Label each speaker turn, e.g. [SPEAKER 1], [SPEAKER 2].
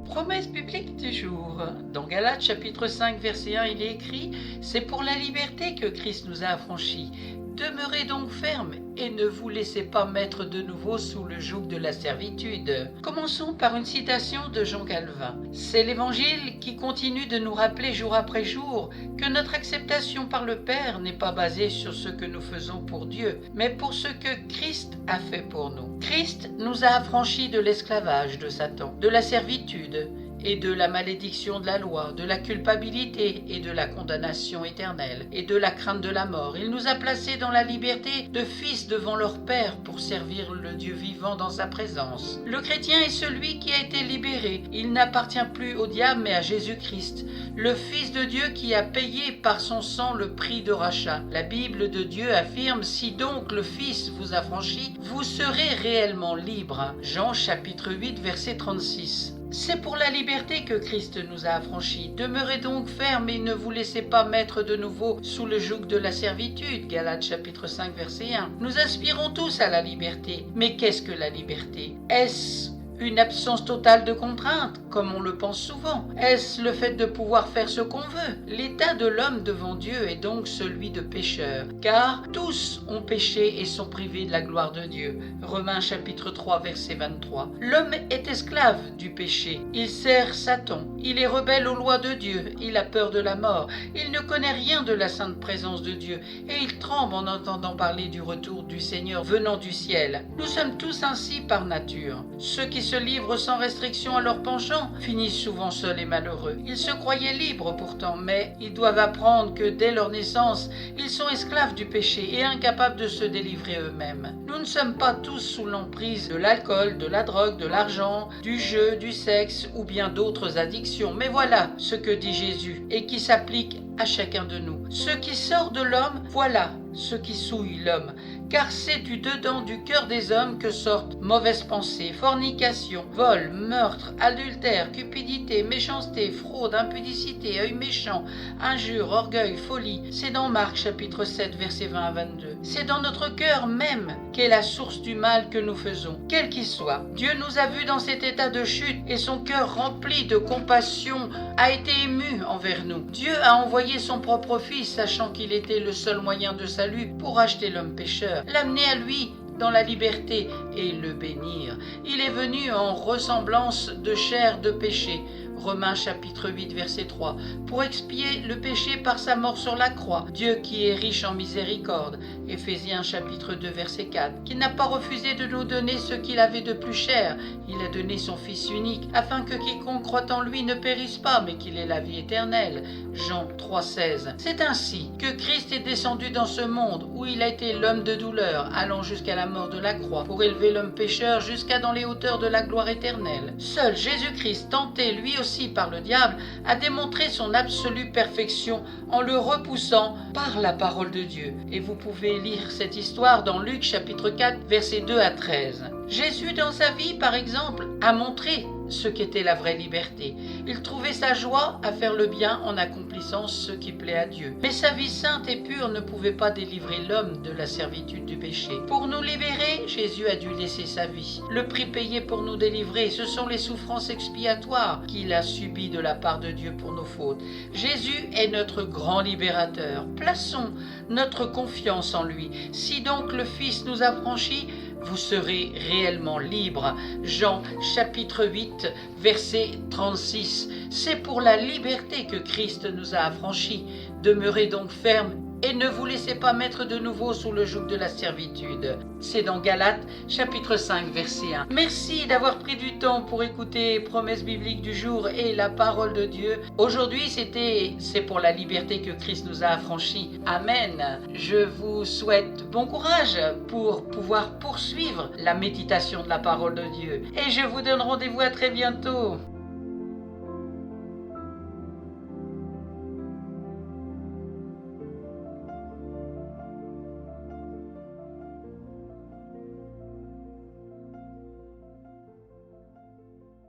[SPEAKER 1] Promesse biblique du jour. Dans Galates chapitre 5 verset 1, il est écrit « C'est pour la liberté que Christ nous a affranchis. Demeurez donc fermes et ne vous laissez pas mettre de nouveau sous le joug de la servitude. » Commençons par une citation de Jean Calvin. C'est l'Évangile qui continue de nous rappeler jour après jour que notre acceptation par le Père n'est pas basée sur ce que nous faisons pour Dieu, mais pour ce que Christ a fait pour nous. Christ nous a affranchis de l'esclavage de Satan, de la servitude et de la malédiction de la loi, de la culpabilité et de la condamnation éternelle, et de la crainte de la mort. Il nous a placés dans la liberté de fils devant leur Père pour servir le Dieu vivant dans sa présence. Le chrétien est celui qui a été libéré. Il n'appartient plus au diable mais à Jésus-Christ, le Fils de Dieu qui a payé par son sang le prix de rachat. La Bible de Dieu affirme « Si donc le Fils vous a franchi, vous serez réellement libre ». Jean chapitre 8 verset 36. C'est pour la liberté que Christ nous a affranchis. Demeurez donc fermes et ne vous laissez pas mettre de nouveau sous le joug de la servitude. Galates chapitre 5 verset 1. Nous aspirons tous à la liberté. Mais qu'est-ce que la liberté? Est-ce une absence totale de contraintes, comme on le pense souvent? Est-ce le fait de pouvoir faire ce qu'on veut? L'état de l'homme devant Dieu est donc celui de pécheur, car tous ont péché et sont privés de la gloire de Dieu. Romains chapitre 3 verset 23. L'homme est esclave du péché. Il sert Satan. Il est rebelle aux lois de Dieu. Il a peur de la mort. Il ne connaît rien de la sainte présence de Dieu et il tremble en entendant parler du retour du Seigneur venant du ciel. Nous sommes tous ainsi par nature. Ceux qui se livrent sans restriction à leurs penchants finissent souvent seuls et malheureux. Ils se croyaient libres pourtant, mais ils doivent apprendre que dès leur naissance, ils sont esclaves du péché et incapables de se délivrer eux-mêmes. Nous ne sommes pas tous sous l'emprise de l'alcool, de la drogue, de l'argent, du jeu, du sexe ou bien d'autres addictions. Mais voilà ce que dit Jésus et qui s'applique à chacun de nous. Ce qui sort de l'homme, voilà ce qui souille l'homme, car c'est du dedans du cœur des hommes que sortent mauvaises pensées, fornication, vol, meurtre, adultère, cupidité, méchanceté, fraude, impudicité, œil méchant, injure, orgueil, folie. C'est dans Marc chapitre 7 versets 20 à 22. C'est dans notre cœur même qu'est la source du mal que nous faisons, quel qu'il soit. Dieu nous a vus dans cet état de chute et son cœur rempli de compassion a été ému envers nous. Dieu a envoyé son propre Fils, sachant qu'il était le seul moyen de salut pour racheter l'homme pécheur, l'amener à lui dans la liberté et le bénir. Il est venu en ressemblance de chair de péché, Romains chapitre 8 verset 3, pour expier le péché par sa mort sur la croix. Dieu qui est riche en miséricorde, Éphésiens chapitre 2 verset 4, qui n'a pas refusé de nous donner ce qu'il avait de plus cher. Il a donné son Fils unique, afin que quiconque croit en lui ne périsse pas, mais qu'il ait la vie éternelle. Jean 3 16. C'est ainsi que Christ est descendu dans ce monde, où il a été l'homme de douleur, allant jusqu'à la mort de la croix, pour élever l'homme pécheur jusqu'à dans les hauteurs de la gloire éternelle. Seul Jésus-Christ, tenté lui aussi par le diable, a démontré son absolue perfection en le repoussant par la parole de Dieu. Et vous pouvez lire cette histoire dans Luc chapitre 4 versets 2 à 13. Jésus dans sa vie par exemple a montré ce qu'était la vraie liberté. Il trouvait sa joie à faire le bien en accomplissant ce qui plaît à Dieu. Mais sa vie sainte et pure ne pouvait pas délivrer l'homme de la servitude du péché. Pour nous libérer, Jésus a dû laisser sa vie. Le prix payé pour nous délivrer, ce sont les souffrances expiatoires qu'il a subies de la part de Dieu pour nos fautes. Jésus est notre grand libérateur. Plaçons notre confiance en lui. Si donc le Fils nous a franchis, vous serez réellement libres. Jean chapitre 8 verset 36. C'est pour la liberté que Christ nous a affranchis. Demeurez donc fermes et ne vous laissez pas mettre de nouveau sous le joug de la servitude. C'est dans Galates chapitre 5 verset 1. Merci d'avoir pris du temps pour écouter Promesse biblique du jour et la parole de Dieu. Aujourd'hui c'est pour la liberté que Christ nous a affranchis. Amen. Je vous souhaite bon courage pour pouvoir poursuivre la méditation de la parole de Dieu. Et je vous donne rendez-vous à très bientôt.